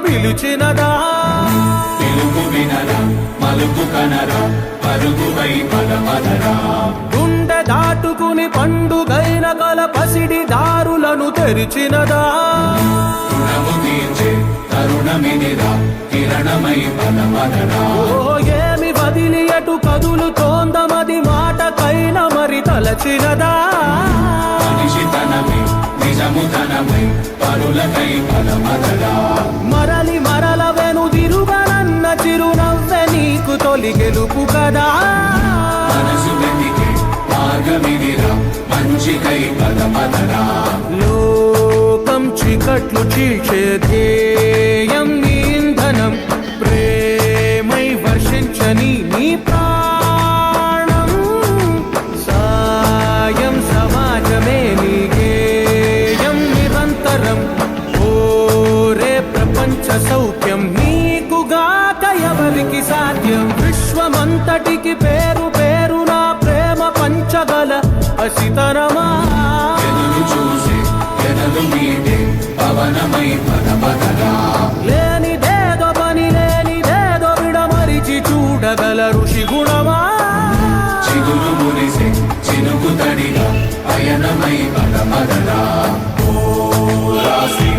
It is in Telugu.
పిలిచినదా పిలుపు వినరా మలుపు కనరా పరుగువై పదమదరా గుండె దాటుకుని పండుగైన కల పసిడి దారులను తెరిచినదా రుణము తీర్చే తరుణమిదిరా కిరణమై పదమదరా ఏమి వదిలి ఎటు కదులుతోందమది మాటకైన మరి తలచినదా మనిషి తనమై నిజము తనమై పరులకై పదమదరా మరలి మరల వెనుదిరుగనన్న చిరునవ్వె నీకు తొలి గెలుపు కదా మనసు వెతికే మార్గమిదిరా మంచికై పదమదరా లోకం చీకట్లు చీల్చే ధ్యేయం నీ ఇంధనం ప్రేమై వర్షించని నీ ప్రాణం సాయం సమాజమే నీ గేయం నిరంతరం ఓరే ప్రపంచ సౌఖ్యం నీకుగాక ఎవరికి సాధ్యం విశ్వమంతటికి పేరు పేరు నా ప్రేమ పంచగల అసితరమా ఎదురు చూసే ఎదలు మీదే పవనమై పదమదరా లేనిదేదో పని లేనిదేదో విడమరిచి చూడగల ఋషి గుణమా చిగురు మురిసే చినుకు తడిగా పయనమై పదమదరా ఓ రాసి